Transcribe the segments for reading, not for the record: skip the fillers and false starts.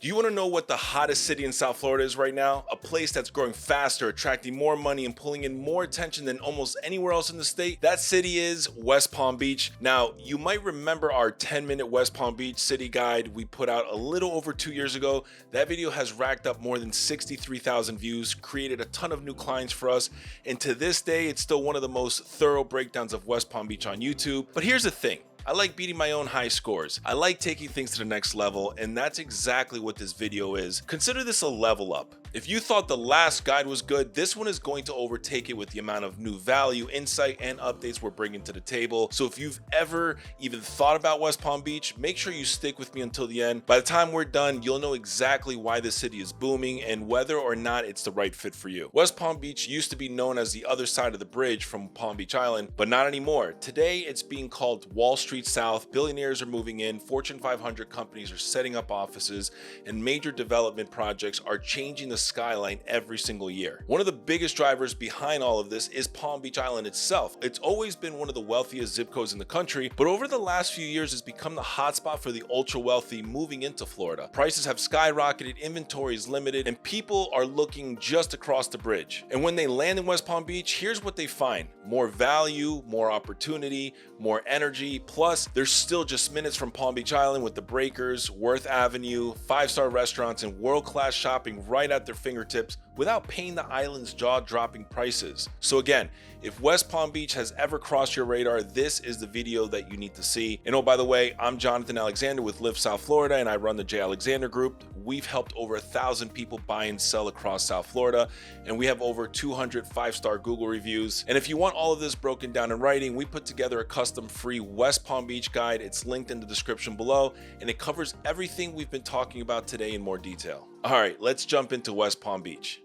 Do you want to know what the hottest city in South Florida is right now? A place that's growing faster, attracting more money, and pulling in more attention than almost anywhere else in the state? That city is West Palm Beach. Now, you might remember our 10-minute West Palm Beach city guide we put out a little over 2 years ago. That video has racked up more than 63,000 views, created a ton of new clients for us, and to this day, it's still one of the most thorough breakdowns of West Palm Beach on YouTube. But here's the thing. I like beating my own high scores. I like taking things to the next level, and that's exactly what this video is. Consider this a level up. If you thought the last guide was good, this one is going to overtake it with the amount of new value, insight, and updates we're bringing to the table. So if you've ever even thought about West Palm Beach, make sure you stick with me until the end. By the time we're done, you'll know exactly why this city is booming and whether or not it's the right fit for you. West Palm Beach used to be known as the other side of the bridge from Palm Beach Island, but not anymore. Today, it's being called Wall Street South. Billionaires are moving in, Fortune 500 companies are setting up offices, and major development projects are changing the skyline every single year. One of the biggest drivers behind all of this is Palm Beach Island itself. It's always been one of the wealthiest zip codes in the country, but over the last few years it's become the hotspot for the ultra wealthy moving into Florida. Prices have skyrocketed, inventory is limited, and people are looking just across the bridge. And when they land in West Palm Beach, here's what they find: more value, more opportunity, more energy, plus there's still just minutes from Palm Beach Island with the Breakers, Worth Avenue, 5-star restaurants, and world-class shopping right at their fingertips without paying the island's jaw-dropping prices. So again, if West Palm Beach has ever crossed your radar, this is the video that you need to see. And oh, by the way, I'm Jonathan Alexander with Live South Florida, and I run the J. Alexander Group. We've helped over 1,000 people buy and sell across South Florida, and we have over 200 5-star Google reviews. And if you want all of this broken down in writing, we put together a custom free West Palm Beach guide. It's linked in the description below, and it covers everything we've been talking about today in more detail. All right, let's jump into West Palm Beach.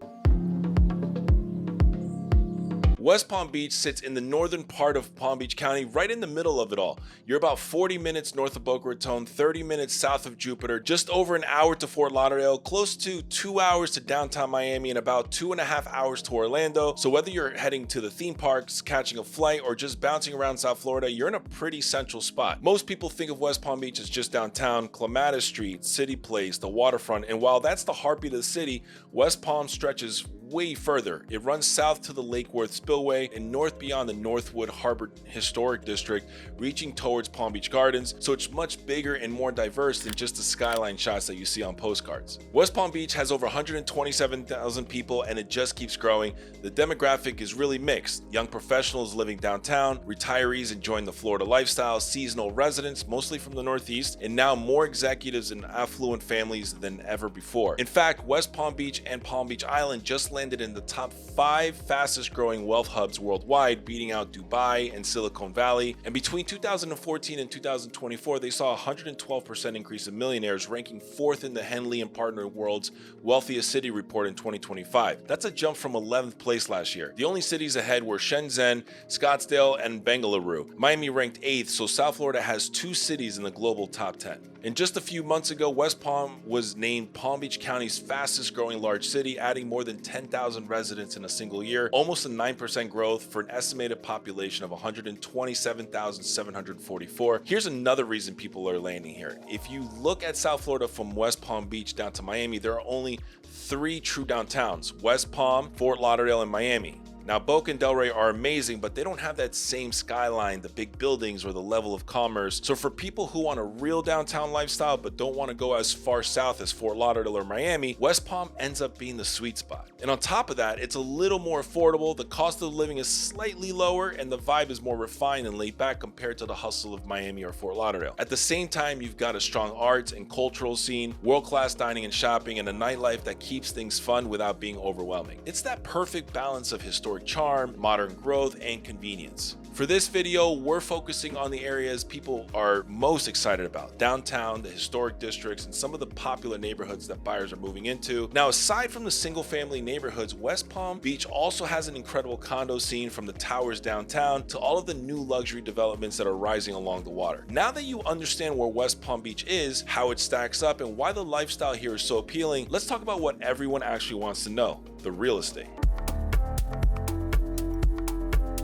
West Palm Beach sits in the northern part of Palm Beach County, right in the middle of it all. You're about 40 minutes north of Boca Raton, 30 minutes south of Jupiter, just over an hour to Fort Lauderdale, close to 2 hours to downtown Miami, and about 2.5 hours to Orlando. So whether you're heading to the theme parks, catching a flight, or just bouncing around South Florida, you're in a pretty central spot. Most people think of West Palm Beach as just downtown, Clematis Street, CityPlace, the Waterfront, and while that's the heartbeat of the city, West Palm stretches way further. It runs south to the Lake Worth Spillway and north beyond the Northwood Harbor Historic District, reaching towards Palm Beach Gardens, so it's much bigger and more diverse than just the skyline shots that you see on postcards. West Palm Beach has over 127,000 people, and it just keeps growing. The demographic is really mixed. Young professionals living downtown, retirees enjoying the Florida lifestyle, seasonal residents, mostly from the Northeast, and now more executives and affluent families than ever before. In fact, West Palm Beach and Palm Beach Island just landed in the top 5 fastest growing wealth hubs worldwide, beating out Dubai and Silicon Valley. And between 2014 and 2024, they saw a 112% increase in millionaires, ranking 4th in the Henley and Partner World's Wealthiest City Report in 2025. That's a jump from 11th place last year. The only cities ahead were Shenzhen, Scottsdale, and Bengaluru. Miami ranked 8th, so South Florida has 2 cities in the global top 10. And just a few months ago, West Palm was named Palm Beach County's fastest growing large city, adding more than 10,000 residents in a single year, almost a 9% growth for an estimated population of 127,744. Here's another reason people are landing here. If you look at South Florida from West Palm Beach down to Miami, there are only 3 true downtowns: West Palm, Fort Lauderdale, and Miami. Now, Boca and Delray are amazing, but they don't have that same skyline, the big buildings, or the level of commerce. So for people who want a real downtown lifestyle but don't want to go as far south as Fort Lauderdale or Miami, West Palm ends up being the sweet spot. And on top of that, it's a little more affordable, the cost of living is slightly lower, and the vibe is more refined and laid back compared to the hustle of Miami or Fort Lauderdale. At the same time, you've got a strong arts and cultural scene, world-class dining and shopping, and a nightlife that keeps things fun without being overwhelming. It's that perfect balance of historic charm, modern growth, and convenience. For this video, we're focusing on the areas people are most excited about: downtown, the historic districts, and some of the popular neighborhoods that buyers are moving into. Now, aside from the single-family neighborhoods, West Palm Beach also has an incredible condo scene, from the towers downtown to all of the new luxury developments that are rising along the water. Now that you understand where West Palm Beach is, how it stacks up, and why the lifestyle here is so appealing, let's talk about what everyone actually wants to know: the real estate.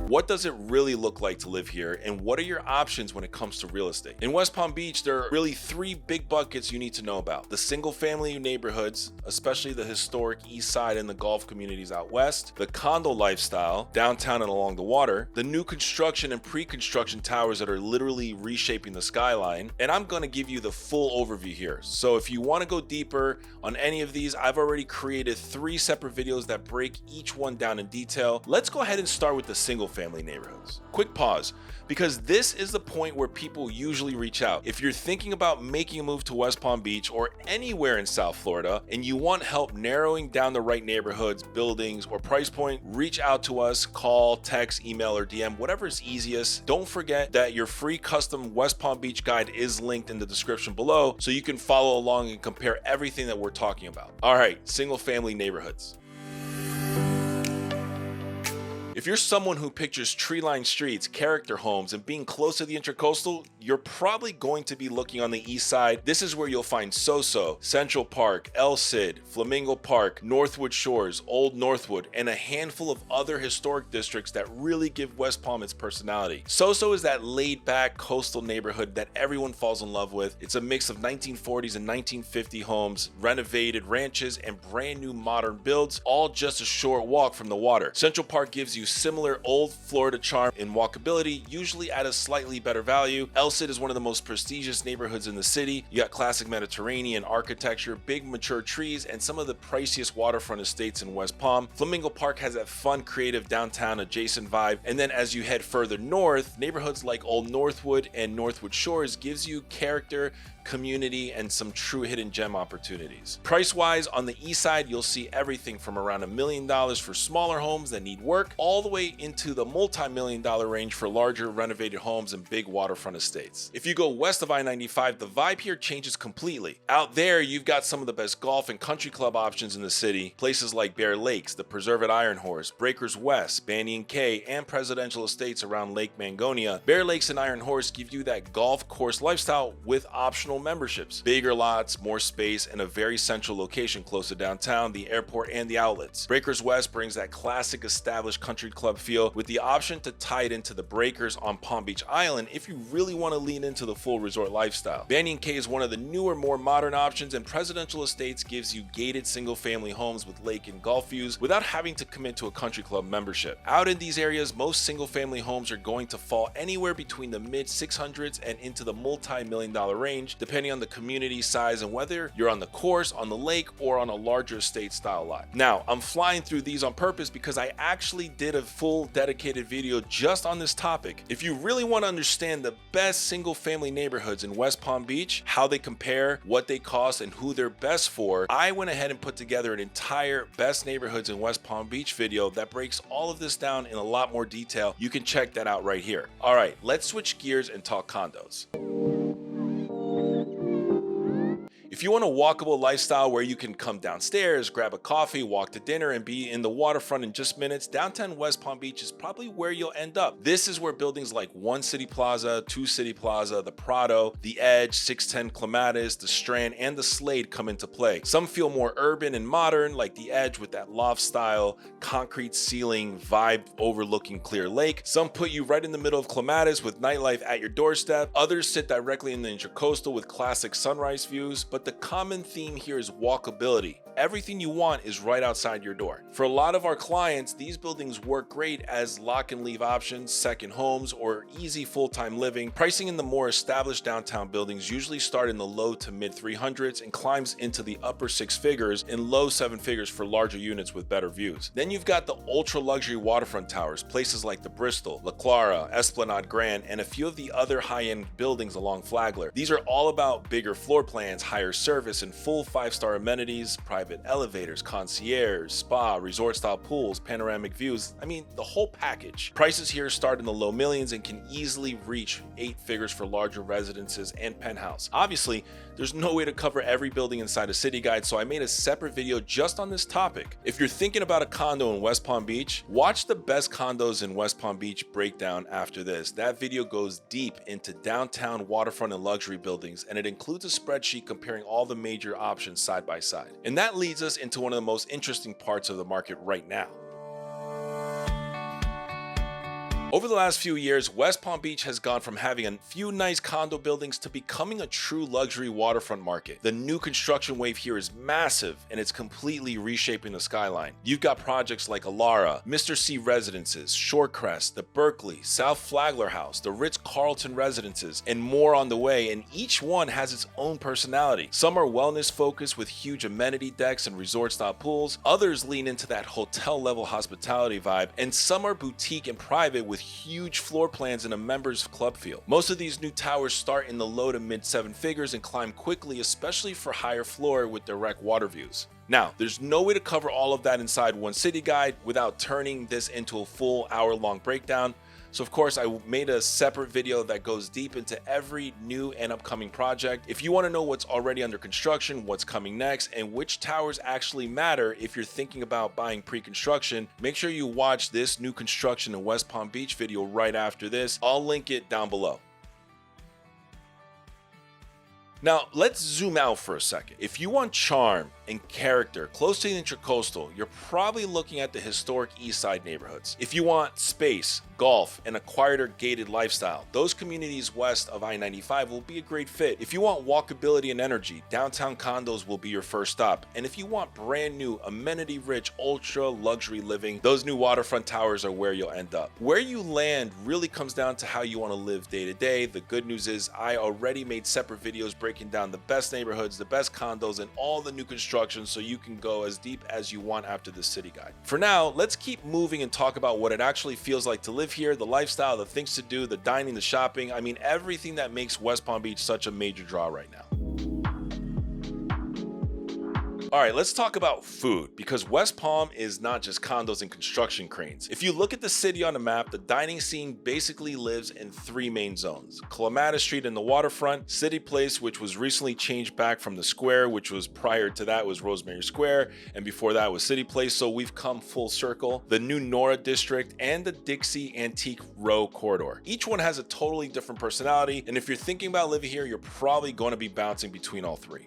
What does it really look like to live here, and what are your options when it comes to real estate? In West Palm Beach, there are really three big buckets you need to know about: the single-family neighborhoods, especially the historic east side and the Gulf communities out west, the condo lifestyle downtown and along the water, the new construction and pre-construction towers that are literally reshaping the skyline, and I'm going to give you the full overview here. So if you want to go deeper on any of these, I've already created 3 separate videos that break each one down in detail. Let's go ahead and start with the single-family neighborhoods. Quick pause, because this is the point where people usually reach out. If you're thinking about making a move to West Palm Beach or anywhere in South Florida and you want help narrowing down the right neighborhoods, buildings, or price point, reach out to us, call, text, email, or DM, whatever is easiest. Don't forget that your free custom West Palm Beach guide is linked in the description below so you can follow along and compare everything that we're talking about. All right, single family neighborhoods. If you're someone who pictures tree-lined streets, character homes, and being close to the Intracoastal, you're probably going to be looking on the east side. This is where you'll find Soso, Central Park, El Cid, Flamingo Park, Northwood Shores, Old Northwood, and a handful of other historic districts that really give West Palm its personality. Soso is that laid-back coastal neighborhood that everyone falls in love with. It's a mix of 1940s and 1950 homes, renovated ranches, and brand new modern builds, all just a short walk from the water. Central Park gives you similar old Florida charm and walkability, usually at a slightly better value. El Cid is one of the most prestigious neighborhoods in the city. You got classic Mediterranean architecture, big mature trees, and some of the priciest waterfront estates in West Palm. Flamingo Park has that fun, creative downtown adjacent vibe. And then as you head further north, neighborhoods like Old Northwood and Northwood Shores gives you character, community, and some true hidden gem opportunities. Price-wise, on the east side, you'll see everything from around $1 million for smaller homes that need work, all the way into the multi-million-dollar range for larger renovated homes and big waterfront estates. If you go west of I-95, the vibe here changes completely. Out there, you've got some of the best golf and country club options in the city, places like Bear Lakes, the Preserve at Iron Horse, Breakers West, Banyan Cay, and presidential estates around Lake Mangonia. Bear Lakes and Iron Horse give you that golf course lifestyle with optional memberships, bigger lots, more space, and a very central location close to downtown, the airport, and the outlets. Breakers West brings that classic established country club feel with the option to tie it into the breakers on Palm Beach Island if you really want to lean into the full resort lifestyle. Banyan Cay is one of the newer, more modern options, and presidential estates gives you gated single-family homes with lake and golf views without having to commit to a country club membership. Out in these areas, most single-family homes are going to fall anywhere between the mid-600s and into the multi-million-dollar range, depending on the community size and whether you're on the course, on the lake, or on a larger estate style lot. Now, I'm flying through these on purpose because I actually did a full dedicated video just on this topic. If you really want to understand the best single family neighborhoods in West Palm Beach, how they compare, what they cost, and who they're best for, I went ahead and put together an entire best neighborhoods in West Palm Beach video that breaks all of this down in a lot more detail. You can check that out right here. All right, let's switch gears and talk condos. If you want a walkable lifestyle where you can come downstairs, grab a coffee, walk to dinner, and be in the waterfront in just minutes, downtown West Palm Beach is probably where you'll end up. This is where buildings like 1 City Plaza, 2 City Plaza, the Prado, the Edge, 610 Clematis, the Strand, and the Slade come into play. Some feel more urban and modern, like the Edge with that loft style, concrete ceiling vibe overlooking Clear Lake. Some put you right in the middle of Clematis with nightlife at your doorstep. Others sit directly in the Intracoastal with classic sunrise views, but the common theme here is walkability. Everything you want is right outside your door. For a lot of our clients, these buildings work great as lock and leave options, second homes, or easy full-time living. Pricing in the more established downtown buildings usually start in the low to mid 300s and climbs into the upper 6 figures and low 7 figures for larger units with better views. Then you've got the ultra luxury waterfront towers, places like the Bristol, La Clara, Esplanade Grand, and a few of the other high-end buildings along Flagler. These are all about bigger floor plans, higher service, and full 5-star amenities, private elevators, concierge, spa, resort style pools, panoramic views. I mean, the whole package. Prices here start in the low millions and can easily reach 8 figures for larger residences and penthouse. Obviously, there's no way to cover every building inside a city guide, so I made a separate video just on this topic. If you're thinking about a condo in West Palm Beach, watch the best condos in West Palm Beach breakdown after this. That video goes deep into downtown waterfront and luxury buildings, and it includes a spreadsheet comparing all the major options side by side. And that leads us into one of the most interesting parts of the market right now. Over the last few years, West Palm Beach has gone from having a few nice condo buildings to becoming a true luxury waterfront market. The new construction wave here is massive, and it's completely reshaping the skyline. You've got projects like Alara, Mr. C Residences, Shorecrest, the Berkeley, South Flagler House, the Ritz-Carlton Residences, and more on the way, and each one has its own personality. Some are wellness focused with huge amenity decks and resort-style pools, others lean into that hotel-level hospitality vibe, and some are boutique and private with huge floor plans and a members club feel. Most of these new towers start in the low to mid 7 figures and climb quickly, especially for higher floor with direct water views. Now, there's no way to cover all of that inside one city guide without turning this into a full hour-long breakdown. So of course, I made a separate video that goes deep into every new and upcoming project. If you want to know what's already under construction, what's coming next, and which towers actually matter if you're thinking about buying pre-construction, make sure you watch this new construction in West Palm Beach video right after this. I'll link it down below. Now, let's zoom out for a second. If you want charm and character close to the Intracoastal, you're probably looking at the historic East Side neighborhoods. If you want space, golf, and a quieter gated lifestyle, those communities west of I-95 will be a great fit. If you want walkability and energy, downtown Condos will be your first stop. And if you want brand new, amenity-rich, ultra-luxury living, those new waterfront towers are where you'll end up. Where you land really comes down to how you want to live day to day. The good news is I already made separate videos breaking down the best neighborhoods, the best condos, and all the new construction, so you can go as deep as you want after this city guide. For now, let's keep moving and talk about what it actually feels like to live here, the lifestyle, the things to do, the dining, the shopping. I mean, everything that makes West Palm Beach such a major draw right now. All right, let's talk about food, because West Palm is not just condos and construction cranes. If you look at the city on the map, the dining scene basically lives in 3 main zones: Clematis Street in the waterfront, CityPlace, which was recently changed back from the square, which was prior to that was Rosemary Square, and before that was CityPlace, so we've come full circle, the new NORA district, and the Dixie Antique Row corridor. Each one has a totally different personality, and if you're thinking about living here, you're probably going to be bouncing between all 3.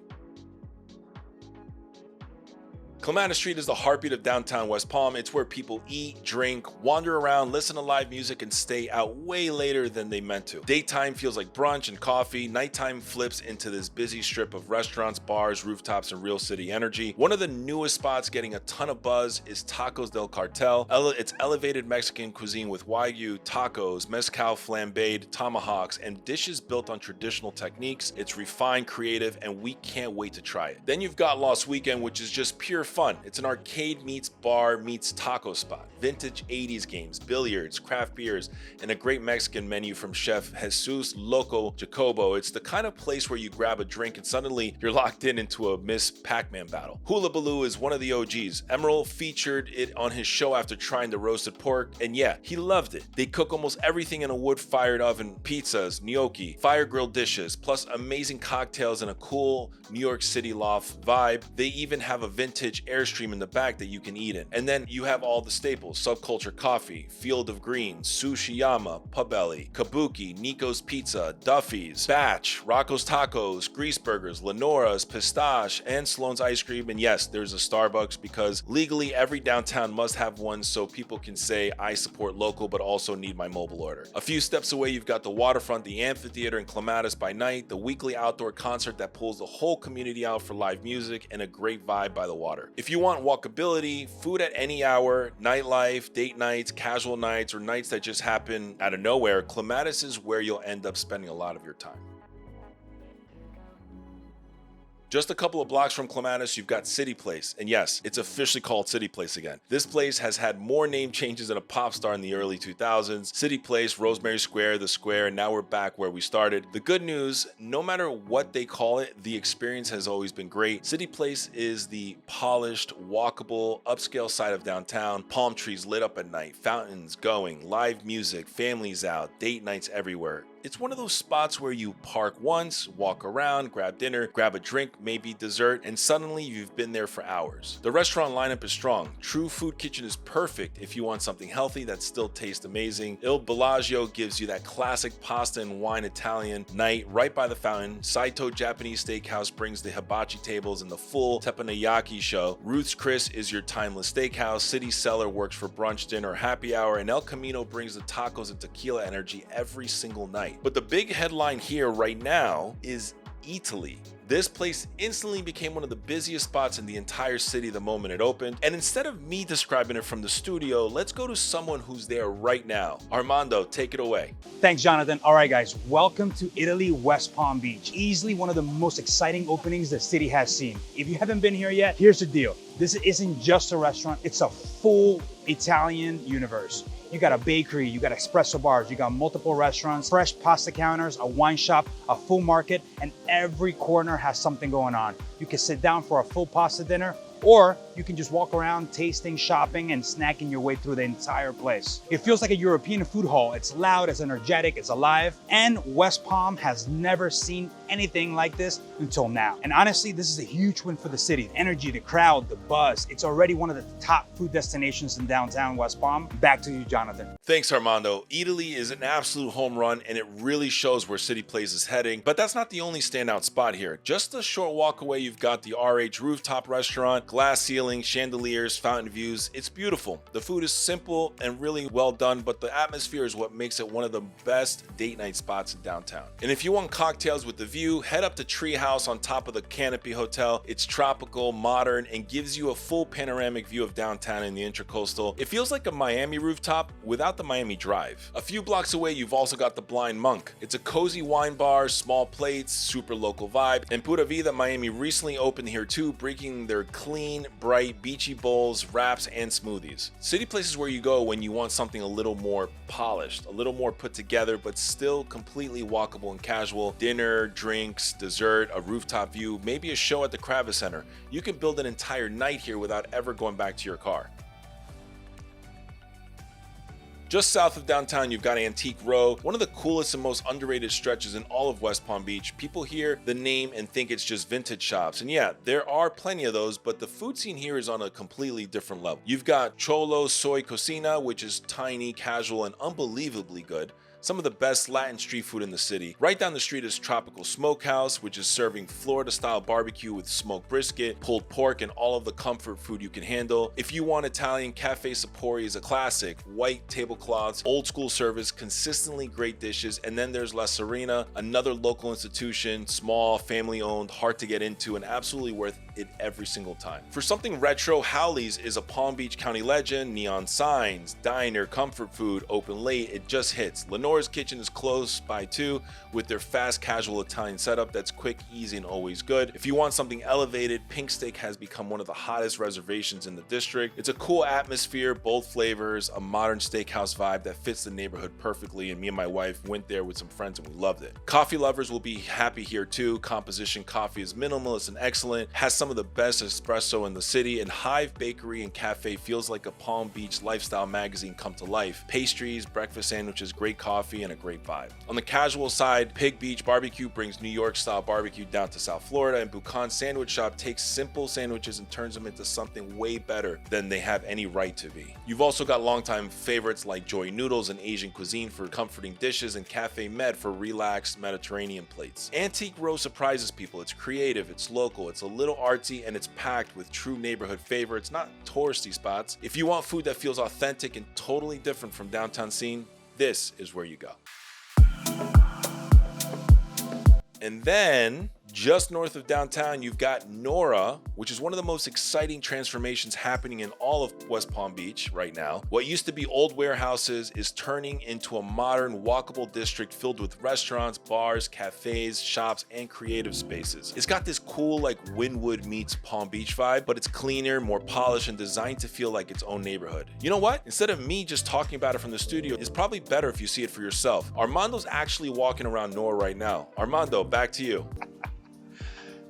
Clematis Street is the heartbeat of downtown West Palm. It's where people eat, drink, wander around, listen to live music, and stay out way later than they meant to. Daytime feels like brunch and coffee. Nighttime flips into this busy strip of restaurants, bars, rooftops, and real city energy. One of the newest spots getting a ton of buzz is Tacos del Cartel. It's elevated Mexican cuisine with Wagyu, tacos, mezcal flambéed, tomahawks, and dishes built on traditional techniques. It's refined, creative, and we can't wait to try it. Then you've got Lost Weekend, which is just pure fun. It's an arcade meets bar meets taco spot. Vintage 80s games, billiards, craft beers, and a great Mexican menu from Chef Jesus Loco Jacobo. It's the kind of place where you grab a drink and suddenly you're locked into a Miss Pac-Man battle. Hula Baloo is one of the OGs. Emerald featured it on his show after trying the roasted pork, and yeah, he loved it. They cook almost everything in a wood-fired oven: pizzas, gnocchi, fire-grilled dishes, plus amazing cocktails and a cool New York City loft vibe. They even have a vintage Airstream in the back that you can eat in. And then you have all the staples: Subculture Coffee, Field of Greens, Sushiyama, Pubelly, Kabuki, Nico's Pizza, Duffy's, Batch, Rocco's Tacos, Grease Burgers, Lenora's, Pistache, and Sloan's Ice Cream. And yes, there's a Starbucks, because legally every downtown must have one, so people can say I support local but also need my mobile order. A few steps away, you've got the waterfront, the amphitheater, and Clematis by night, the weekly outdoor concert that pulls the whole community out for live music, and a great vibe by the water. If you want walkability, food at any hour, nightlife, date nights, casual nights, or nights that just happen out of nowhere, Clematis is where you'll end up spending a lot of your time. Just a couple of blocks from Clematis, you've got CityPlace, and yes, it's officially called CityPlace again. This place has had more name changes than a pop star in the early 2000s. CityPlace, Rosemary Square, The Square, and now we're back where we started. The good news, no matter what they call it, the experience has always been great. CityPlace is the polished, walkable, upscale side of downtown. Palm trees lit up at night, fountains going, live music, families out, date nights everywhere. It's one of those spots where you park once, walk around, grab dinner, grab a drink, maybe dessert, and suddenly you've been there for hours. The restaurant lineup is strong. True Food Kitchen is perfect if you want something healthy that still tastes amazing. Il Bellagio gives you that classic pasta and wine Italian night right by the fountain. Saito Japanese Steakhouse brings the hibachi tables and the full teppanyaki show. Ruth's Chris is your timeless steakhouse. City Cellar works for brunch, dinner, happy hour, and El Camino brings the tacos and tequila energy every single night. But the big headline here right now is Eataly. This place instantly became one of the busiest spots in the entire city the moment it opened. And instead of me describing it from the studio, let's go to someone who's there right now. Armando, take it away. Thanks, Jonathan. All right, guys, welcome to Eataly, West Palm Beach. Easily one of the most exciting openings the city has seen. If you haven't been here yet, here's the deal. This isn't just a restaurant, it's a full Italian universe. You got a bakery, you got espresso bars, you got multiple restaurants, fresh pasta counters, a wine shop, a full market, and every corner has something going on. You can sit down for a full pasta dinner, or you can just walk around tasting, shopping, and snacking your way through the entire place. It feels like a European food hall. It's loud, it's energetic, it's alive, and West Palm has never seen anything like this until now. And honestly, this is a huge win for the city. The energy, the crowd, the buzz. It's already one of the top food destinations in downtown West Palm. Back to you, Jonathan. Thanks, Armando. Eataly is an absolute home run, and it really shows where CityPlace is heading. But that's not the only standout spot here. Just a short walk away, you've got the RH rooftop restaurant, glass ceilings, chandeliers, fountain views. It's beautiful. The food is simple and really well done, but the atmosphere is what makes it one of the best date night spots in downtown. And if you want cocktails with the view, head up to Treehouse on top of the Canopy Hotel. It's tropical, modern, and gives you a full panoramic view of downtown and the Intracoastal. It feels like a Miami rooftop without the Miami Drive. A few blocks away, you've also got the Blind Monk. It's a cozy wine bar, small plates, super local vibe, and Pura Vida Miami recently opened here too, bringing their clean, bright, beachy bowls, wraps, and smoothies. CityPlace is where you go when you want something a little more polished, a little more put together, but still completely walkable and casual. Dinner, drinks, dessert, a rooftop view, maybe a show at the Kravis Center. You can build an entire night here without ever going back to your car. Just south of downtown, you've got Antique Row, one of the coolest and most underrated stretches in all of West Palm Beach. People hear the name and think it's just vintage shops. And yeah, there are plenty of those, but the food scene here is on a completely different level. You've got Cholo Soy Cocina, which is tiny, casual, and unbelievably good. Some of the best Latin street food in the city. Right down the street is Tropical Smokehouse, which is serving Florida-style barbecue with smoked brisket, pulled pork, and all of the comfort food you can handle. If you want Italian, Cafe Sapori is a classic. White tablecloths, old school service, consistently great dishes. And then there's La Serena, another local institution, small, family-owned, hard to get into, and absolutely worth it every single time. For something retro, Howley's is a Palm Beach County legend. Neon signs, diner, comfort food, open late, it just hits. Lenore's Kitchen is close by too, with their fast casual Italian setup that's quick, easy, and always good. If you want something elevated, Pink Steak has become one of the hottest reservations in the district. It's a cool atmosphere, both flavors, a modern steakhouse vibe that fits the neighborhood perfectly, and me and my wife went there with some friends and we loved it. Coffee lovers will be happy here too. Composition coffee is minimalist and excellent, has some of the best espresso in the city, and Hive Bakery and Cafe feels like a Palm Beach lifestyle magazine come to life. Pastries, breakfast sandwiches, great coffee, and a great vibe. On the casual side, Pig Beach Barbecue brings New York style barbecue down to South Florida, and Buchan Sandwich Shop takes simple sandwiches and turns them into something way better than they have any right to be. You've also got longtime favorites like Joy Noodles and Asian cuisine for comforting dishes, and Cafe Med for relaxed Mediterranean plates. Antique Row surprises people. It's creative, it's local, it's a little artsy, and it's packed with true neighborhood favorites, not touristy spots. If you want food that feels authentic and totally different from downtown scene, this is where you go. And then just north of downtown, you've got NORA, which is one of the most exciting transformations happening in all of West Palm Beach right now. What used to be old warehouses is turning into a modern, walkable district filled with restaurants, bars, cafes, shops, and creative spaces. It's got this cool, like Wynwood meets Palm Beach vibe, but it's cleaner, more polished, and designed to feel like its own neighborhood. You know what? Instead of me just talking about it from the studio, it's probably better if you see it for yourself. Armando's actually walking around NORA right now. Armando, back to you.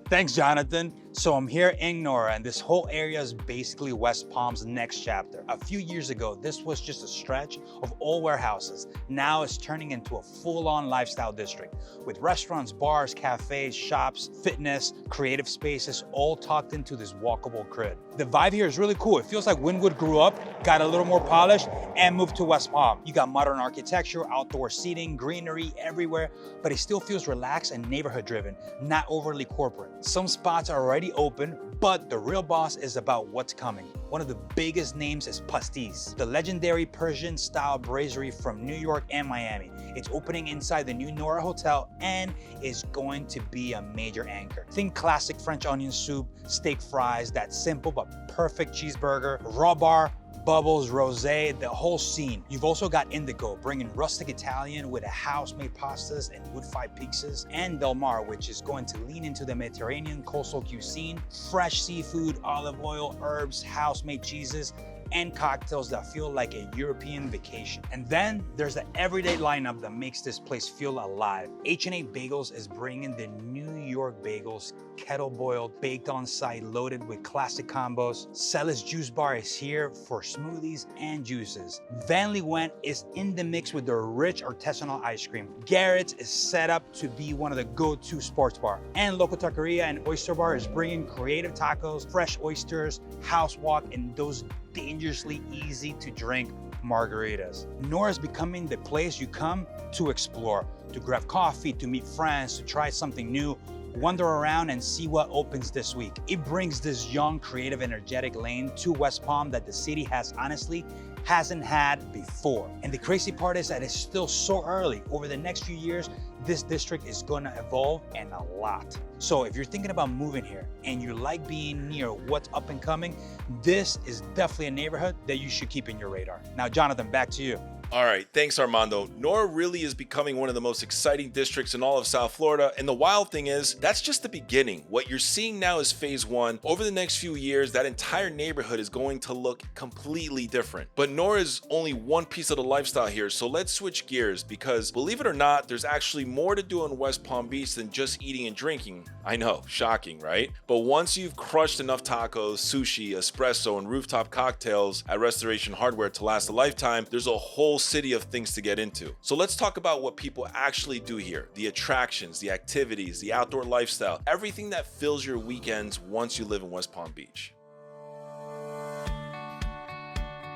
Thanks, Jonathan. So I'm here in NORA, and this whole area is basically West Palm's next chapter. A few years ago, this was just a stretch of old warehouses. Now it's turning into a full-on lifestyle district with restaurants, bars, cafes, shops, fitness, creative spaces, all tucked into this walkable grid. The vibe here is really cool. It feels like Wynwood grew up, got a little more polished, and moved to West Palm. You got modern architecture, outdoor seating, greenery everywhere, but it still feels relaxed and neighborhood-driven, not overly corporate. Some spots are already open, but the real boss is about what's coming. One of the biggest names is Pastis, the legendary Persian-style brasserie from New York and Miami. It's opening inside the new NORA Hotel and is going to be a major anchor. Think classic French onion soup, steak fries, that simple but perfect cheeseburger, raw bar, bubbles, rosé, the whole scene. You've also got Indigo, bringing rustic Italian with a house-made pastas and wood-fired pizzas, and Del Mar, which is going to lean into the Mediterranean coastal cuisine, fresh seafood, olive oil, herbs, house-made cheeses, and cocktails that feel like a European vacation. And then there's the everyday lineup that makes this place feel alive. H&A Bagels is bringing the New York bagels, kettle boiled, baked on site, loaded with classic combos. Celis Juice Bar is here for smoothies and juices. Van Leeuwen is in the mix with their rich artisanal ice cream. Garrett's is set up to be one of the go-to sports bar. And Local Taqueria and Oyster Bar is bringing creative tacos, fresh oysters, house walk, and those dangerously easy to drink margaritas. NORA is becoming the place you come to explore, to grab coffee, to meet friends, to try something new, wander around and see what opens this week. It brings this young, creative, energetic lane to West Palm that the city hasn't had before. And the crazy part is that it's still so early. Over the next few years, this district is gonna evolve, and a lot. So if you're thinking about moving here and you like being near what's up and coming, this is definitely a neighborhood that you should keep in your radar. Now, Jonathan, back to you. All right, thanks Armando. NORA really is becoming one of the most exciting districts in all of South Florida, and the wild thing is, that's just the beginning. What you're seeing now is phase one. Over the next few years, that entire neighborhood is going to look completely different. But NORA is only one piece of the lifestyle here, so let's switch gears, because believe it or not, there's actually more to do in West Palm Beach than just eating and drinking. I know, shocking, right? But once you've crushed enough tacos, sushi, espresso, and rooftop cocktails at Restoration Hardware to last a lifetime, there's a whole city of things to get into. So let's talk about what people actually do here. The attractions, the activities, the outdoor lifestyle, everything that fills your weekends once you live in West Palm Beach.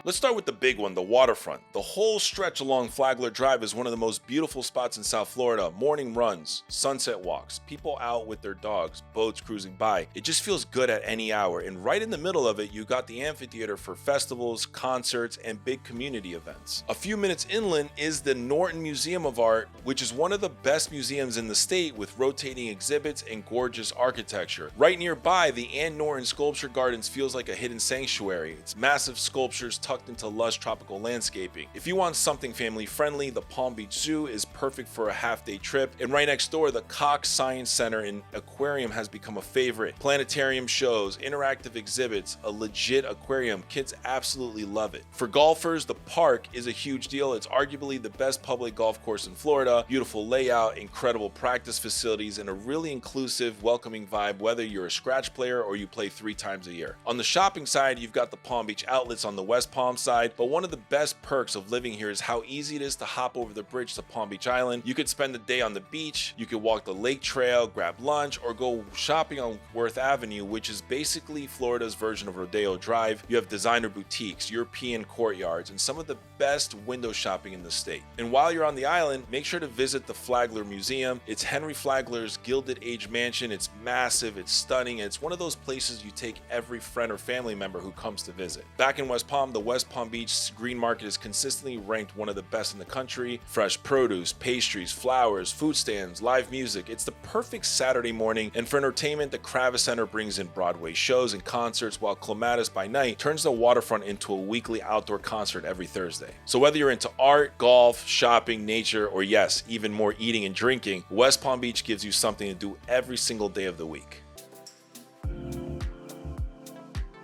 Let's start with the big one, the waterfront. The whole stretch along Flagler Drive is one of the most beautiful spots in South Florida. Morning runs, sunset walks, people out with their dogs, boats cruising by. It just feels good at any hour. And right in the middle of it, you got the amphitheater for festivals, concerts, and big community events. A few minutes inland is the Norton Museum of Art, which is one of the best museums in the state with rotating exhibits and gorgeous architecture. Right nearby, the Ann Norton Sculpture Gardens feels like a hidden sanctuary. It's massive sculptures tucked into lush tropical landscaping. If you want something family friendly, the Palm Beach Zoo is perfect for a half-day trip. And right next door, the Cox Science Center and Aquarium has become a favorite. Planetarium shows, interactive exhibits, a legit aquarium. Kids absolutely love it. For golfers, the park is a huge deal. It's arguably the best public golf course in Florida. Beautiful layout, incredible practice facilities, and a really inclusive, welcoming vibe, whether you're a scratch player or you play 3 times a year. On the shopping side, you've got the Palm Beach outlets on the West Palm side, but one of the best perks of living here is how easy it is to hop over the bridge to Palm Beach Island. You could spend the day on the beach, you could walk the lake trail, grab lunch, or go shopping on Worth Avenue, which is basically Florida's version of Rodeo Drive. You have designer boutiques, European courtyards, and some of the best window shopping in the state. And while you're on the island, make sure to visit the Flagler Museum. It's Henry Flagler's Gilded Age mansion. It's massive, it's stunning, and it's one of those places you take every friend or family member who comes to visit. Back in West Palm, the West Palm Beach Green Market is consistently ranked one of the best in the country. Fresh produce, pastries, flowers, food stands, live music. It's the perfect Saturday morning. And for entertainment, the Kravis Center brings in Broadway shows and concerts, while Clematis by night turns the waterfront into a weekly outdoor concert every Thursday. So whether you're into art, golf, shopping, nature, or yes, even more eating and drinking, West Palm Beach gives you something to do every single day of the week.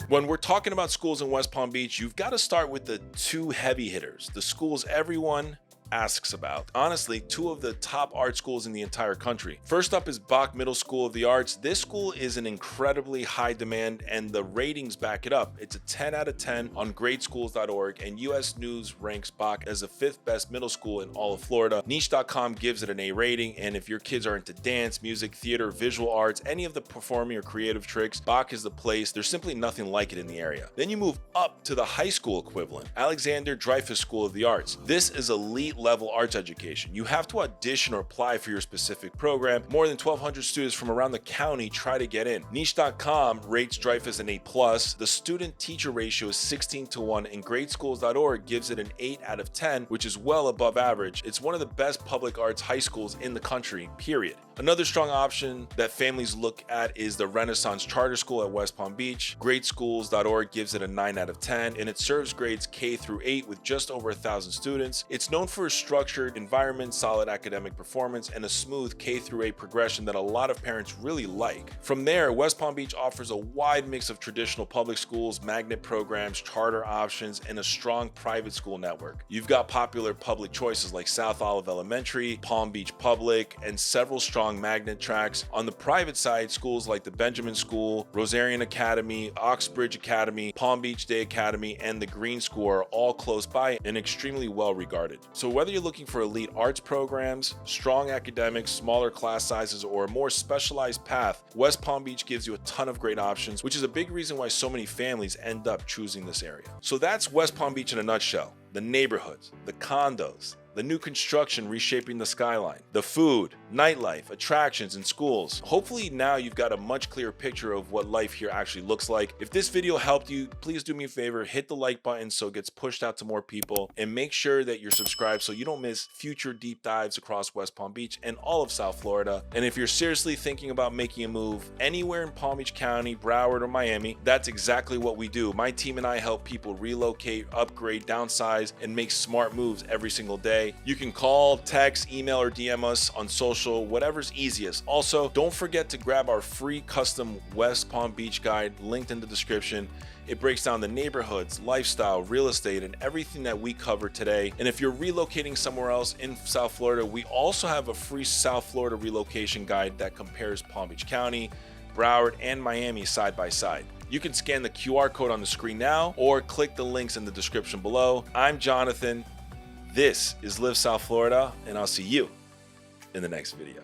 When we're talking about schools in West Palm Beach, you've got to start with the 2 heavy hitters, the schools everyone asks about. Honestly, two of the top art schools in the entire country. First up is Bach Middle School of the Arts. This school is an incredibly high demand and the ratings back it up. It's a 10 out of 10 on gradeschools.org, and US News ranks Bach as the 5th best middle school in all of Florida. Niche.com gives it an A rating, and if your kids are into dance, music, theater, visual arts, any of the performing or creative tricks, Bach is the place. There's simply nothing like it in the area. Then you move up to the high school equivalent, Alexander Dreyfus School of the Arts. This is elite level arts education. You have to audition or apply for your specific program. More than 1,200 students from around the county try to get in. Niche.com rates Dreyfus an A+. The student-teacher ratio is 16:1, and gradeschools.org gives it an 8 out of 10, which is well above average. It's one of the best public arts high schools in the country, period. Another strong option that families look at is the Renaissance Charter School at West Palm Beach. Gradeschools.org gives it a 9 out of 10, and it serves grades K through 8 with just over 1,000 students. It's known for a structured environment, solid academic performance, and a smooth K through 8 progression that a lot of parents really like. From there, West Palm Beach offers a wide mix of traditional public schools, magnet programs, charter options, and a strong private school network. You've got popular public choices like South Olive Elementary, Palm Beach Public, and several strong magnet tracks. On the private side, schools like the Benjamin School, Rosarian Academy, Oxbridge Academy, Palm Beach Day Academy, and the Green School are all close by and extremely well regarded. So whether you're looking for elite arts programs, strong academics, smaller class sizes, or a more specialized path, West Palm Beach gives you a ton of great options, which is a big reason why so many families end up choosing this area. So that's West Palm Beach in a nutshell. The neighborhoods, the condos, the new construction reshaping the skyline, the food, nightlife, attractions, and schools. Hopefully now you've got a much clearer picture of what life here actually looks like. If this video helped you, please do me a favor, hit the like button so it gets pushed out to more people, and make sure that you're subscribed so you don't miss future deep dives across West Palm Beach and all of South Florida. And if you're seriously thinking about making a move anywhere in Palm Beach County, Broward, or Miami, that's exactly what we do. My team and I help people relocate, upgrade, downsize, and make smart moves every single day. You can call, text, email, or DM us on social, whatever's easiest. Also, don't forget to grab our free custom West Palm Beach guide linked in the description. It breaks down the neighborhoods, lifestyle, real estate, and everything that we covered today. And if you're relocating somewhere else in South Florida, we also have a free South Florida relocation guide that compares Palm Beach County, Broward, and Miami side by side. You can scan the QR code on the screen now or click the links in the description below. I'm Jonathan. This is Live South Florida, and I'll see you in the next video.